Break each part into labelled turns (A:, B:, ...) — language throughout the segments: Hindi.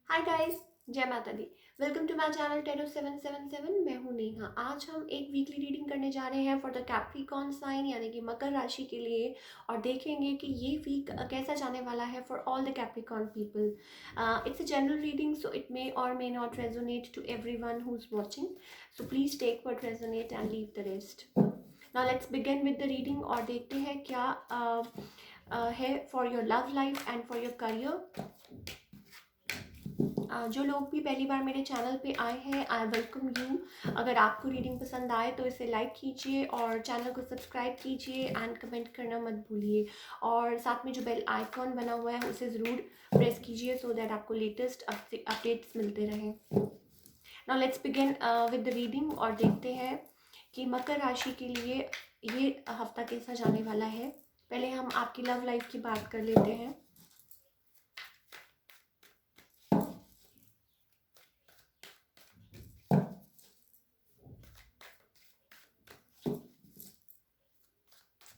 A: हाय गाइस, जय माता दी। Welcome to my channel tarot 777। मैं हूं नेहा। आज हम एक वीकली रीडिंग करने जा रहे हैं फॉर द कैप्रिकॉर्न साइन यानी कि मकर राशि के लिए, और देखेंगे कि ये वीक कैसा जाने वाला है for all the Capricorn people. It's a general reading, so it may or may not resonate to everyone who is watching, so please take what resonate and leave the rest. Now let's begin with the reading और देखते हैं क्या है for your love life and for your career. जो लोग भी पहली बार मेरे चैनल पे आए हैं, आई वेलकम यू। अगर आपको रीडिंग पसंद आए तो इसे लाइक कीजिए और चैनल को सब्सक्राइब कीजिए एंड कमेंट करना मत भूलिए। और साथ में जो बेल आइकॉन बना हुआ है उसे ज़रूर प्रेस कीजिए सो दैट आपको लेटेस्ट अपडेट्स मिलते रहें। Now let's begin with the reading और देखते हैं कि मकर राशि के लिए ये हफ्ता कैसा जाने वाला है। पहले हम आपकी लव लाइफ की बात कर लेते हैं।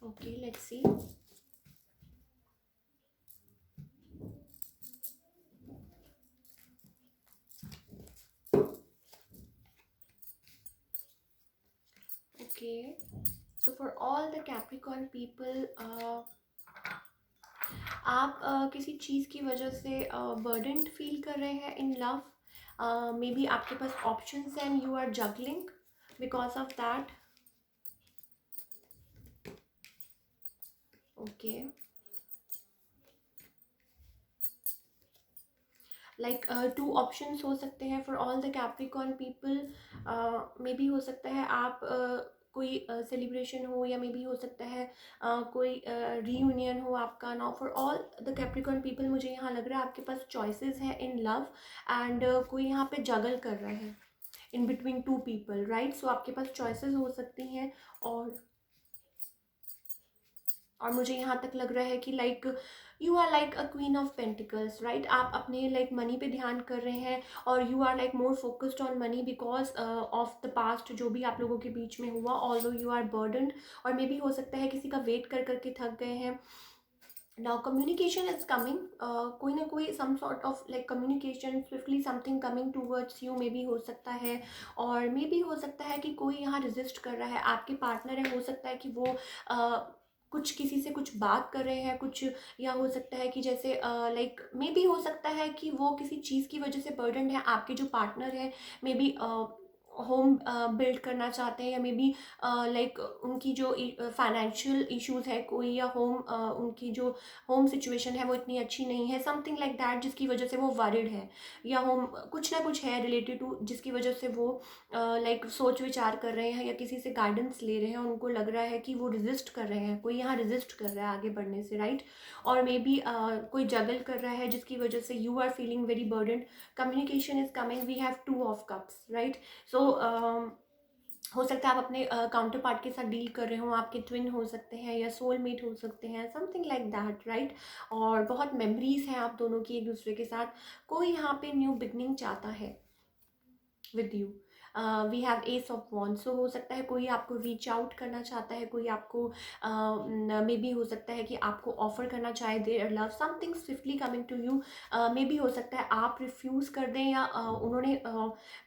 A: Okay, let's see. Okay, so for all the Capricorn people, आप किसी चीज़ की वजह से बर्डन्ड फील कर रहे हैं इन लव। मे बी आपके पास options and you are juggling because of that. Okay, like two options हो सकते हैं for all the Capricorn people. Maybe हो सकता है आप कोई सेलिब्रेशन हो, या मे बी हो सकता है कोई रीयूनियन हो आपका। Now for all the Capricorn people मुझे यहाँ लग रहा है आपके पास चॉइसेस हैं इन लव, एंड कोई यहाँ पे जगल कर रहा है in between two people, right. So आपके पास चॉइसेस हो सकती हैं। और मुझे यहाँ तक लग रहा है कि like you are like a queen of pentacles, right. आप अपने लाइक मनी पे ध्यान कर रहे हैं और you are like more focused on money because of the past जो भी आप लोगों के बीच में हुआ, ऑल्दो यू आर बर्डन्ड। और मे बी हो सकता है किसी का वेट कर करके थक गए हैं। नाउ कम्युनिकेशन इज कमिंग, कोई ना कोई some sort of like communication swiftly something coming towards you, maybe हो सकता है। और मे बी हो सकता है कि कोई यहाँ रेजिस्ट कर रहा है, आपके पार्टनर है, हो सकता है कि वो कुछ किसी से कुछ बात कर रहे हैं कुछ, या हो सकता है कि जैसे लाइक मे बी हो सकता है कि वो किसी चीज़ की वजह से बर्डन है। आपके जो पार्टनर है मे बी होम बिल्ड करना चाहते हैं, या मे बी लाइक उनकी जो फाइनेंशियल इश्यूज है कोई, या होम उनकी जो होम सिचुएशन है वो इतनी अच्छी नहीं है, समथिंग लाइक दैट, जिसकी वजह से वो वरिड है। या होम कुछ ना कुछ है रिलेटेड टू जिसकी वजह से वो लाइक सोच विचार कर रहे हैं या किसी से गाइडेंस ले रहे हैं। उनको लग रहा है कि वो रेजिस्ट कर रहे हैं, कोई यहाँ रेजिस्ट कर रहा है आगे बढ़ने से, राइट। और मे बी कोई जगल कर रहा है जिसकी वजह से you are feeling very burden. Communication is coming, we have two of cups, right. So हो सकता है आप अपने काउंटर पार्ट के साथ डील कर रहे हो, आपके ट्विन हो सकते हैं या सोलमेट हो सकते हैं, समथिंग लाइक दैट, राइट। और बहुत मेमोरीज हैं आप दोनों की एक दूसरे के साथ। कोई यहाँ पे न्यू बिगनिंग चाहता है with you. We have ace of wands, so हो सकता है कोई आपको रीच आउट करना चाहता है, कोई आपको मे बी हो सकता है कि आपको ऑफर करना चाहे their love, something swiftly coming to you. Maybe हो सकता है आप रिफ्यूज़ कर दें, या उन्होंने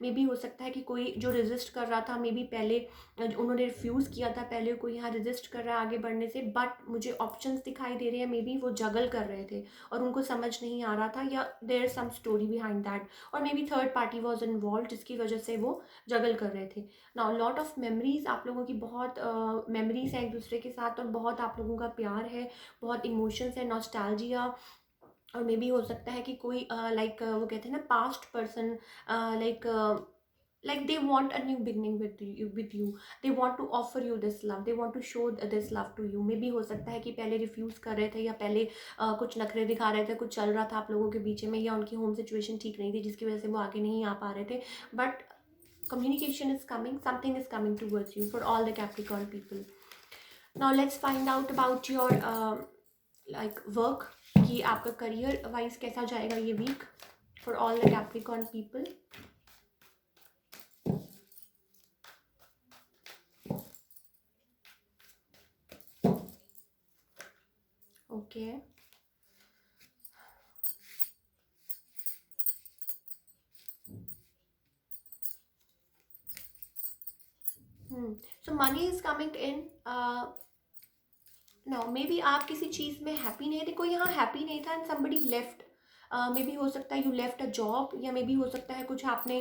A: मे बी हो सकता है कि कोई जो रेजिस्ट कर रहा था मे बी पहले उन्होंने रिफ्यूज़ किया था, पहले कोई यहाँ रेजिस्ट कर रहा है आगे बढ़ने से, बट मुझे ऑप्शंस दिखाई दे रहे हैं, मे बी वो जगल कर रहे थे और उनको समझ नहीं आ रहा था, या there some story behind that. और maybe third party was involve जिसकी वजह से वो जगल कर रहे थे। नाउ लॉट ऑफ मेमोरीज, आप लोगों की बहुत मेमोरीज हैं एक दूसरे के साथ, और बहुत आप लोगों का प्यार है, बहुत इमोशंस है, नॉस्टैल्जिया। और मे बी हो सकता है कि कोई लाइक वो कहते हैं ना past person, like like they want a new beginning with you, they want to offer you this love, they want to show this love to you। May be हो सकता है कि पहले रिफ्यूज़ कर रहे थे, या पहले कुछ नखरे दिखा रहे थे, कुछ चल रहा था आप लोगों के बीच में, या उनकी होम सिचुएशन ठीक नहीं थी जिसकी वजह से वो आगे नहीं आ पा रहे थे। But communication is coming, something is coming towards you for all the Capricorn people. Now let's find out about your like work, कि आपका करियर वाइज कैसा जाएगा ये week for all the Capricorn people. Okay. So money is coming in now. Maybe आप किसी चीज़ में हैप्पी नहीं थे, कोई यहाँ हैप्पी नहीं था and somebody left. May be हो सकता है यू लेफ्ट अ जॉब, या मे बी हो सकता है कुछ आपने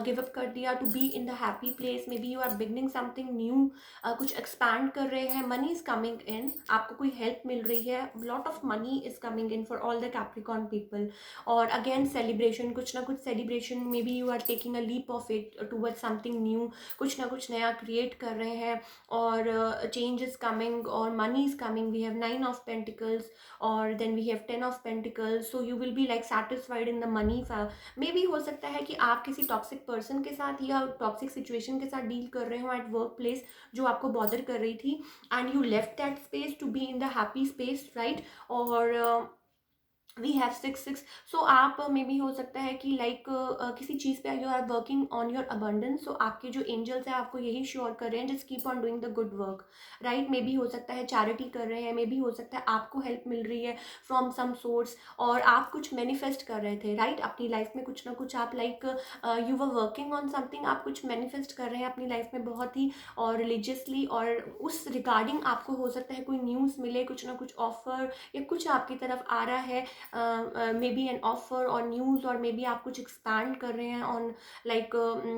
A: गिव अप कर दिया to be in the happy place. Maybe you are beginning something new, कुछ एक्सपैंड कर रहे हैं। मनी इज कमिंग इन, आपको कोई हेल्प मिल रही है, lot of money is coming in for all the Capricorn people. और अगेन सेलिब्रेशन, कुछ ना कुछ celebration, maybe you are taking a leap of it toward something new, कुछ ना कुछ नया क्रिएट कर रहे हैं। और change is coming or money is coming. We have 9 of Pentacles, or then we have 10 of Pentacles. So you will be like satisfied in the money. May be हो सकता है कि आप किसी टॉक्सिक पर्सन के साथ या टॉक्सिक सिचुएशन के साथ डील कर रहे हो एट वर्क प्लेस, जो आपको बॉदर कर रही थी, and you left that space to be in the happy space, right. और वी हैव 6 6। सो आप मे बी हो सकता है कि लाइक किसी चीज़ पे you are working on your abundance. So आपके जो एंजल्स हैं आपको यही श्योर कर रहे हैं, just keep on doing the good work, right. May be हो सकता है चैरिटी कर रहे हैं, मे बी हो सकता है आपको हेल्प मिल रही है फ्रॉम सम सोर्स, और आप कुछ मैनिफेस्ट कर रहे थे, राइट। अपनी लाइफ में कुछ ना कुछ आप like you were working on something, आप कुछ मैनिफेस्ट कर रहे हैं अपनी लाइफ में बहुत ही और रिलीजियसली, और उस रिगार्डिंग आपको हो सकता है कोई न्यूज़ मिले, कुछ ना कुछ ऑफर या कुछ आपकी तरफ आ रहा है, मे बी एन ऑफर और न्यूज़, और मे बी आप कुछ एक्सपैंड कर रहे हैं ऑन लाइक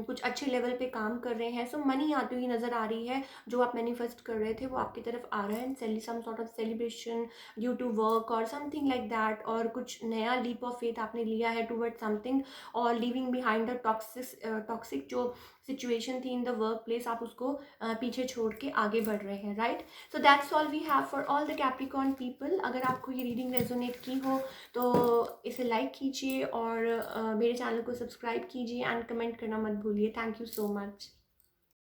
A: कुछ अच्छे लेवल पे काम कर रहे हैं। सो मनी आती हुई नज़र आ रही है, जो आप मैनिफेस्ट कर रहे थे वो आपकी तरफ आ रहा है, and some sort of celebration due to work और समथिंग लाइक दैट, और कुछ नया लीप ऑफ फेथ आपने लिया है टूवर्ड समथिंग, और लिविंग बिहाइंड द टॉक्सिक जो सिचुएशन थी इन द वर्क प्लेस, आप उसको पीछे छोड़ के आगे बढ़ रहे हैं, right. So that's all we have for all the Capricorn people. अगर आपको ये रीडिंग रेजोनेट की हो तो इसे लाइक कीजिए, और मेरे चैनल को सब्सक्राइब कीजिए, एंड कमेंट करना मत भूलिए। Thank you so much.